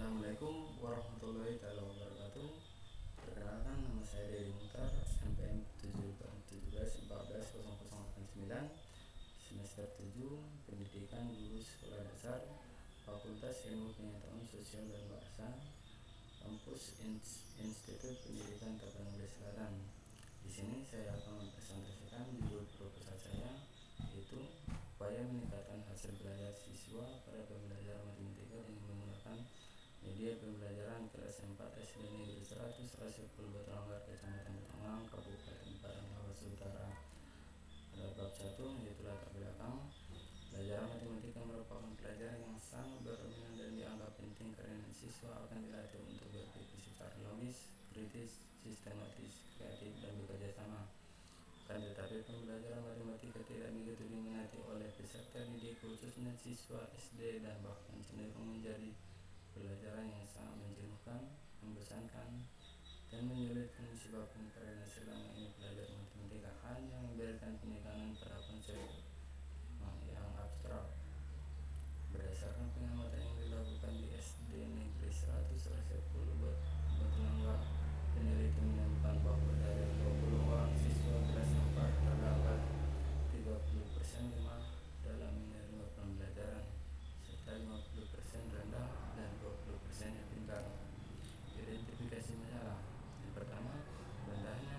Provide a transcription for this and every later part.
Assalamualaikum warahmatullahi wabarakatuh. Perkenalkan, nama saya Dewi Muhtar, NPM 1714140089, semester 7, Pendidikan Guru Sekolah Dasar, Fakultas Ilmu Pengetahuan Sosial dan Bahasa, Kampus Institut Pendidikan Tapanuli Selatan. Di sini saya akan mempresentasikan judul proposal saya, yaitu upaya meningkatkan hasil belajar siswa pada pembelajaran matematika dengan menggunakan media pembelajaran kelas 4 SD Negeri 100 Rasepul Batalanggar, Kecamatan Batangang, Kabupaten Padang Lawas Utara. Pada bab 1, yaitu latar belakang. Pelajaran matematika merupakan pelajaran yang sangat berminat dan dianggap penting karena siswa akan dilatih untuk berpikir secara logis, kritis, sistematis, kreatif, dan bekerja sama. Akan tetapi pembelajaran matematika tidak begitu diminati oleh peserta didik, khususnya siswa SD, dan bahkan cenderung menjadi pelajaran yang sangat menjenuhkan, membosankan, dan menyulitkan disebabkan karena selama ini belajar matematika hanya memberikan penekanan pada konsep yang abstrak. Berdasarkan pengamatan yang dilakukan di SD Negeri 100 Rasepul Batalanggar, peneliti menemukan bahwa dari 20 orang siswa kelas 4 terdapat 30% lemah dalam menerima pembelajaran, serta 50% rendah dan 20% yang pintar. Identifikasi masalah. Yang pertama, rendahnya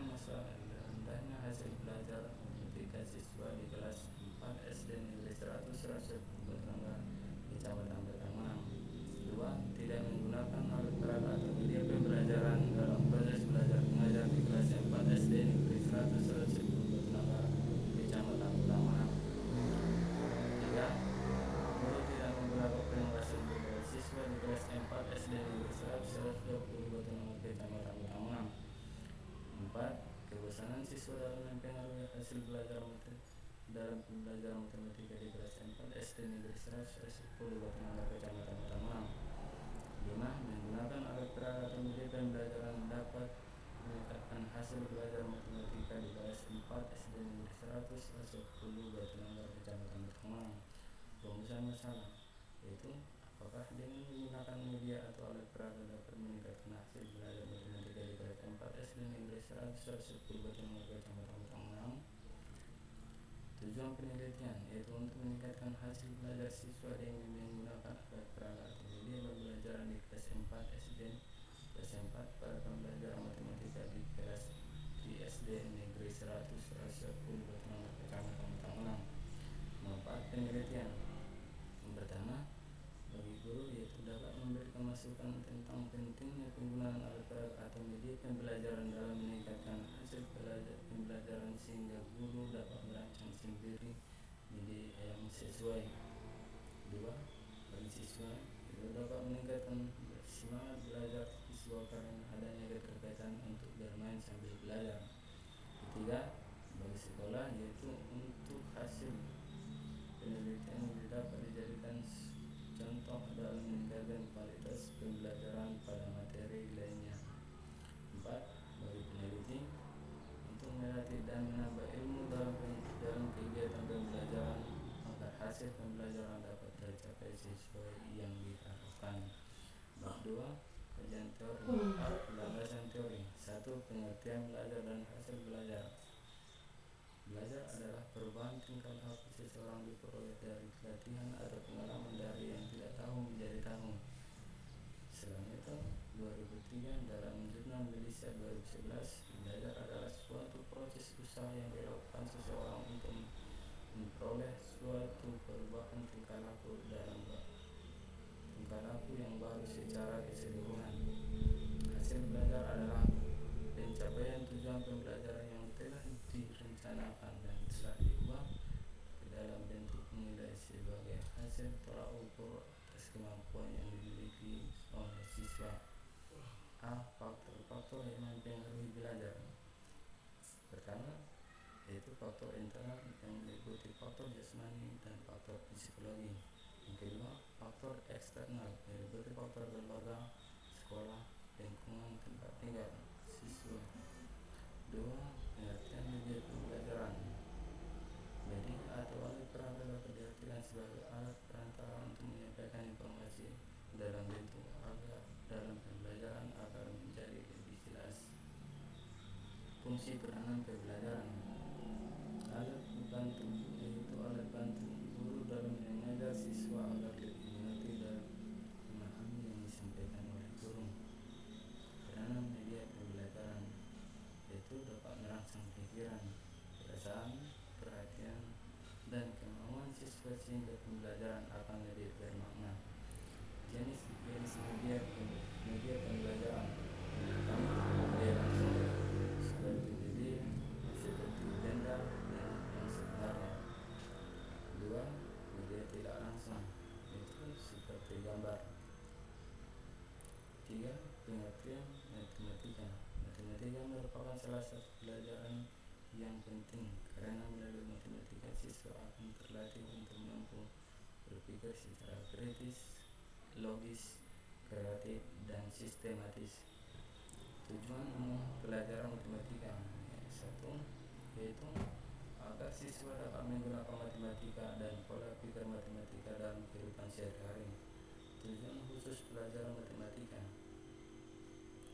hasil belajar matematika siswa di kelas 4 SD Negeri 100 Rasepul Batalanggar, Kecamatan Batangang. 2. Tidak menggunakan alat berat atau media pembelajaran dalam proses belajar mengajar di kelas 4 SD Negeri 100 Rasepul Batalanggar, Kecamatan Batangang. 3. Guru tidak memberapa pengawasan kepada siswa di kelas 4 SD Negeri 120 Batangang, Kecamatan Batangang. 4. Kebosanan siswa dalam mempengaruhi hasil belajar dalam pembelajaran matematika di kelas 4 SD Negeri 110 Batangang, Kecamatan Batangang. 5. Menggunakan alat berat atau media pembelajaran dapat meningkatkan hasil belajar matematika di kelas 4 SD Negeri 110 Batangang, Kecamatan Batangang. Rumusan masalah, yaitu apakah dengan menggunakan media atau alat berat dapat meningkatkan hasil belajar matematika di kelas 4 SD Negeri 110 Batangang, Kecamatan Batangang. Tujuan penelitian, yaitu untuk meningkatkan hasil belajar siswa dengan menggunakan alat berat atau media pembelajaran di kelas 4 pada pembelajaran matematika di SD Negeri 100 Rasepul Batangang, Kecamatan Batangang. Manfaat penelitian. Yang pertama, bagi guru, yaitu dapat memberikan masukan tentang pentingnya penggunaan alat berat atau media pembelajaran dalam meningkatkan hasil pembelajaran sehingga guru dapat merancang sendiri media yang sesuai. 2. Bagi siswa, itu dapat meningkatkan semangat belajar siswa karena adanya keterkaitan untuk bermain sambil belajar. 3. Bagi sekolah, yaitu untuk hasil penelitian dapat dijadikan contoh dalam meningkatkan kualitas pembelajaran pada materi lainnya. 4. Bagi peneliti, untuk melatih dan menambah ilmu dalam kegiatan pembelajaran agar hasil pembelajaran dapat tercapai sesuai yang diharapkan. Bab 2. Kajian teori. Landasan teori. 1. Pengertian belajar dan hasil belajar. Belajar adalah perubahan tingkah laku seseorang diperoleh dari latihan atau pengalaman dari yang tidak tahu menjadi tahu. Selain itu, 2003 dalam jurnal Medisa 2011, belajar adalah suatu proses usaha yang dilakukan seseorang untuk memperoleh suatu perubahan tingkah laku yang baru secara keseluruhan. Hasil belajar adalah pencapaian tujuan pembelajaran yang telah direncanakan dan telah diubah ke dalam bentuk nilai sebagai hasil tolak ukur atas kemampuan yang dimiliki oleh siswa. A. Faktor-faktor yang mempengaruhi belajar. Pertama, yaitu faktor internal yang meliputi faktor jasmani dan faktor psikologi. Yang kedua, faktor eksternal yang meliputi faktor keluarga, sekolah, lingkungan tempat tinggal siswa. 2. Pengertian media pembelajaran. Media atau alat perangkat dapat diartikan sebagai alat perantara untuk menyampaikan informasi dalam bentuk fungsi peranan pembelajaran. Alat bantu yaitu alat bantu guru dalam mengajar siswa agar lebih mengerti dan memahami yang disampaikan oleh guru. Peranan media pembelajaran yaitu dapat merangsang pikiran, perasaan, perhatian, dan kemauan siswa sehingga pembelajaran akan lebih bermakna. Jenis-jenis media pembelajaran pertama, media langsung seperti benda dan yang sebenarnya. Dua, media tidak langsung yaitu seperti gambar. Tiga, pengertian matematika. Matematika merupakan salah satu pelajaran yang penting karena melalui matematika siswa akan terlatih untuk mampu berpikir secara kritis, logis, kreatif, dan sistematis. Tujuan umum pelajaran matematika satu, yaitu agar siswa dapat menggunakan matematika dan pola pikir matematika dalam kehidupan sehari-hari. Tujuan khusus pelajaran matematika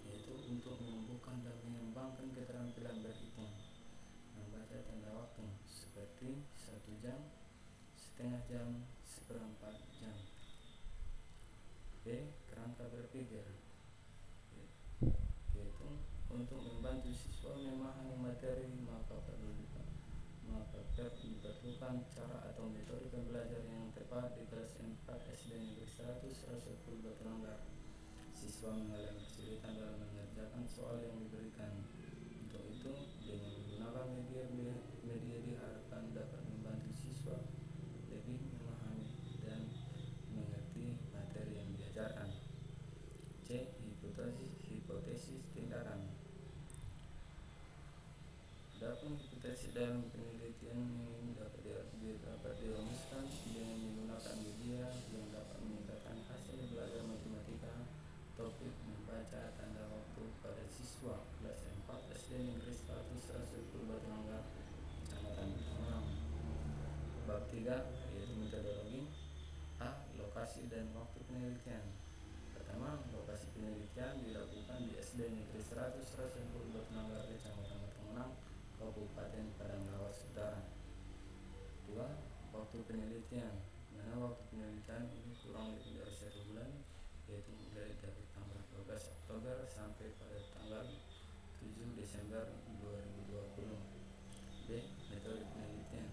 yaitu untuk menumbuhkan dan mengembangkan keterampilan berhitung, membaca tanda waktu seperti 1 jam, setengah jam, seperempat jam. B. Kerangka berpikir yaitu untuk membantu siswa memahami materi, maka diperlukan cara atau metode pembelajaran yang tepat. Di kelas 4 SD Negeri 100 Rasul Batu Nanggar, siswa mengalami kesulitan dalam mengerjakan soal yang diberikan. Untuk itu, dengan menggunakan media diharapkan dapat membantu siswa lebih memahami dan mengerti materi yang diajarkan. C. Hipotesis tindakan. Adapun hipotesis dalam penelitian ini dapat dirumuskan dengan menggunakan media yang dapat meningkatkan hasil belajar matematika. Topik membaca tanda waktu pada siswa kelas 4 SD Negeri 100 Rasul Batu Nanggar, Kecamatan Tangerang. Bab 3 yaitu metodologi. A. Lokasi dan waktu penelitian. Pertama, lokasi penelitian dilakukan di SD Negeri 100 Rasul Batu Nanggar, Kecamatan Tangerang, Kabupaten Padang Lawas Utara. 2. Waktu penelitian. Mana waktu penelitian ini kurang lebih dari 1 bulan, yaitu mulai dari tanggal 12 Oktober sampai pada tanggal 7 Desember 2020. B. Metode penelitian.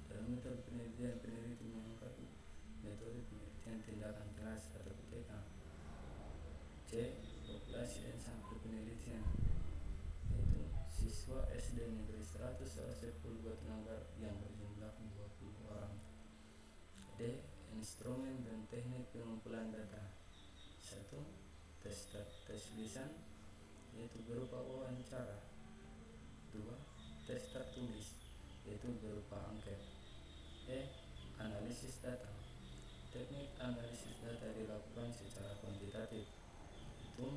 Dalam metode penelitian, peneliti mengangkat metode penelitian tindakan kelas atau PTK. C. Populasi dan sampel penelitian, yaitu siswa SD Negeri 100 Rasul Batu Nanggar yang berjumlah 20 orang. D. Instrumen dan teknik pengumpulan data. 1. Tes lisan, yaitu berupa wawancara. 2. Tes tertulis, yaitu berupa angket. E. Analisis data. Teknik analisis data dilakukan secara kuantitatif, itu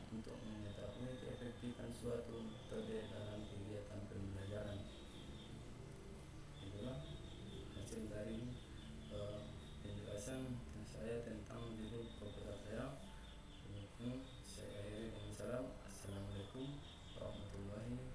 untuk mengetahui keefektifan suatu metode dalam kegiatan pembelajaran. Itulah hasil dari penjelasan saya tentang judul proposal saya. Saya akhiri dengan salam. Assalamualaikum warahmatullahi